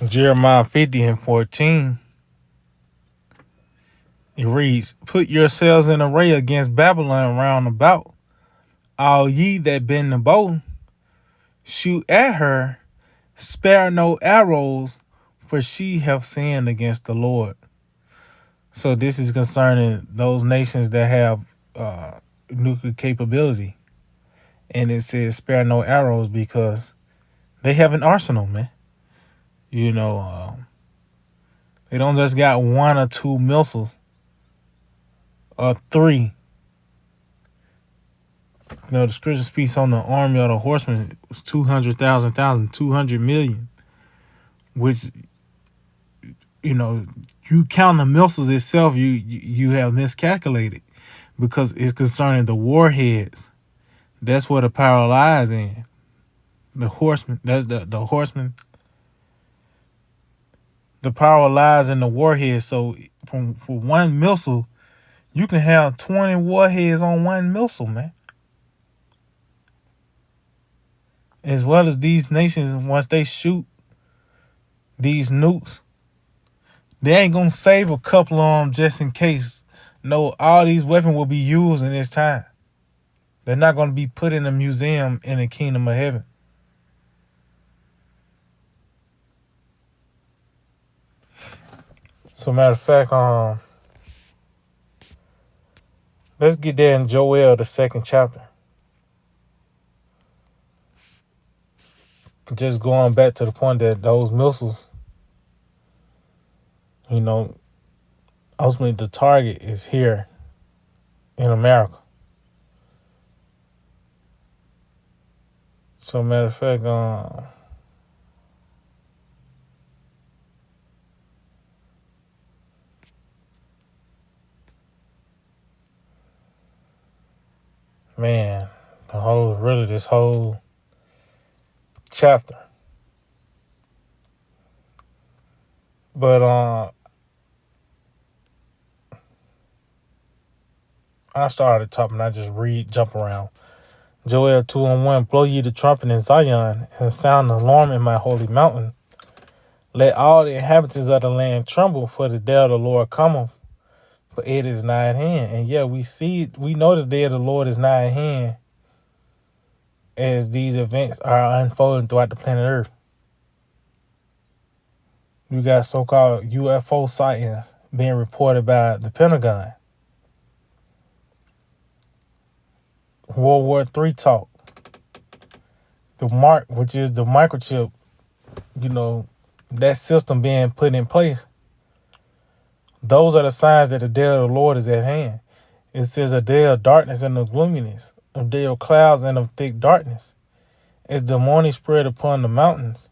Jeremiah 50:14. It reads, "Put yourselves in array against Babylon round about. All ye that bend the bow, shoot at her, spare no arrows, for she hath sinned against the Lord." So this is concerning those nations that have nuclear capability. And it says spare no arrows because they have an arsenal, man. You know, they don't just got one or two missiles or three. You know, the scripture speaks on the army of the horsemen. It was 200,000, 200 million, which, you know, you count the missiles itself, you have miscalculated because it's concerning the warheads. That's where the power lies in. The horsemen, that's the horsemen. The power lies in the warhead. So for one missile, you can have 20 warheads on one missile, man. As well as these nations, once they shoot these nukes, they ain't gonna save a couple of them just in case. No, all these weapons will be used in this time. They're not gonna be put in a museum in the kingdom of heaven. So matter of fact, let's get there in Joel, the 2nd chapter. Just going back to the point that those missiles, you know, ultimately the target is here in America. So matter of fact, man, this whole chapter. But I started at the top and I just jump around. Joel 2:1, blow ye the trumpet in Zion and sound the alarm in my holy mountain. Let all the inhabitants of the land tremble, for the day of the Lord cometh, for it is nigh at hand. And yeah, we know the day of the Lord is nigh at hand as these events are unfolding throughout the planet Earth. You got so-called UFO sightings being reported by the Pentagon. World War III talk. The mark, which is the microchip, you know, that system being put in place. Those are the signs that the day of the Lord is at hand. It says a day of darkness and of gloominess, a day of clouds and of thick darkness. As the morning spread upon the mountains,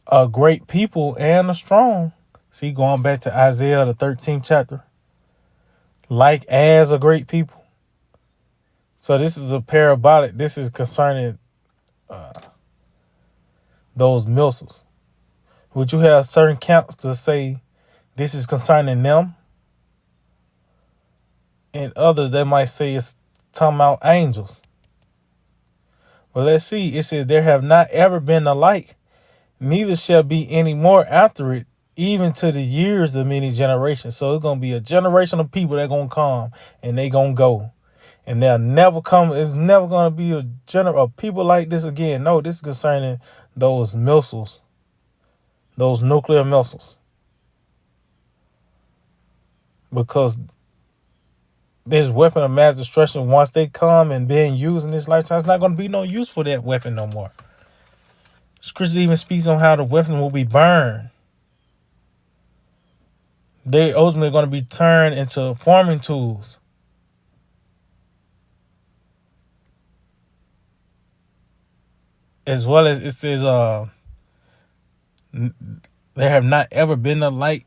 a great people and a strong. See, going back to Isaiah, the 13th chapter. Like as a great people. So this is a parabolic. This is concerning those missiles. Would you have certain counts to say this is concerning them? And others, they might say it's talking about angels. But let's see. It says there have not ever been a like, neither shall be any more after it, even to the years of many generations. So it's going to be a generation of people that are going to come and they going to go. And they'll never come. It's never going to be a generation of people like this again. No, this is concerning those missiles, those nuclear missiles. Because this weapon of mass destruction, once they come and being used in this lifetime, it's not going to be no use for that weapon no more. Scripture even speaks on how the weapon will be burned. They ultimately going to be turned into farming tools. As well as it says, there have not ever been a like,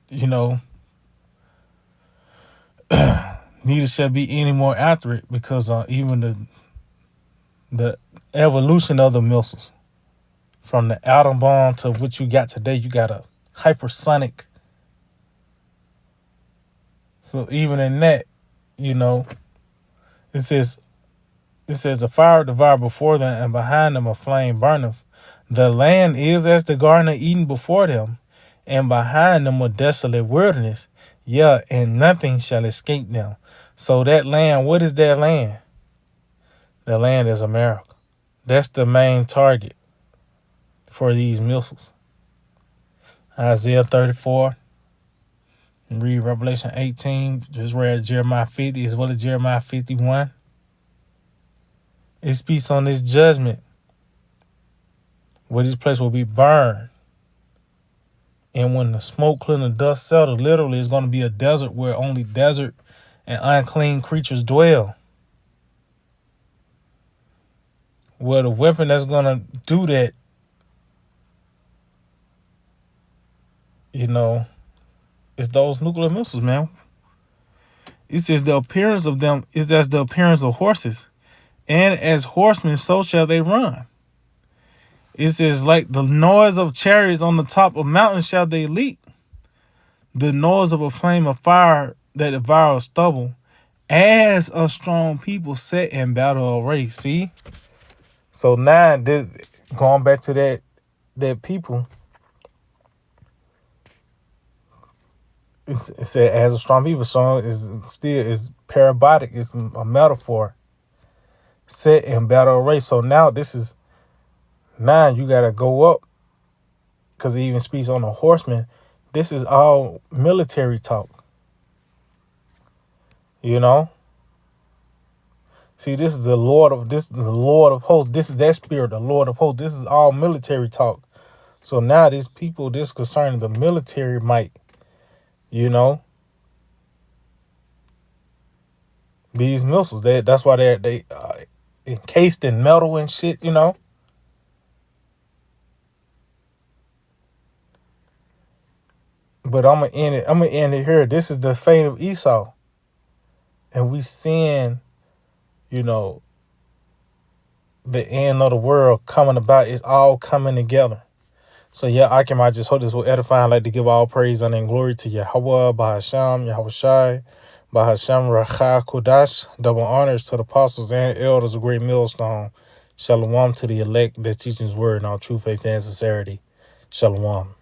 you know, neither shall be any more after it, because even the evolution of the missiles, from the atom bomb to what you got today, you got a hypersonic. So even in that, you know, it says the fire devour before them, and behind them a flame burneth. The land is as the Garden of Eden before them, and behind them a desolate wilderness. Yeah, and nothing shall escape them. So that land, what is that land? The land is America. That's the main target for these missiles. Isaiah 34, read Revelation 18, just read Jeremiah 50 as well as Jeremiah 51. It speaks on this judgment where this place will be burned. And when the smoke clear and the dust settles, literally it's going to be a desert where only desert and unclean creatures dwell. Well, the weapon that's going to do that, is those nuclear missiles, man. It says the appearance of them is as the appearance of horses, and as horsemen so shall they run. It says like the noise of chariots on the top of mountains shall they leap. The noise of a flame of fire that devours stubble, as a strong people set in battle array. See? So now, going back to that people, it said as a strong people. So is parabolic. It's a metaphor. Set in battle array. So now you gotta go up, because it even speaks on the horsemen. This is all military talk. See, this is the Lord of hosts. This is that spirit, the Lord of hosts. This is all military talk. So now these people, this concerning the military might, these missiles. That's why they encased in metal and shit. But I'm gonna end it here. This is the fate of Esau, and we seeing, the end of the world coming about. It's all coming together. So yeah, I just hope this will edify. I'd like to give all praise, honor, and glory to Yahweh, Bahasham, Yahweh Shai, Bahasham, Racha, Kodash. Double honors to the apostles and elders of Great Millstone. Shalom to the elect that teach his word in all true faith and sincerity. Shalom.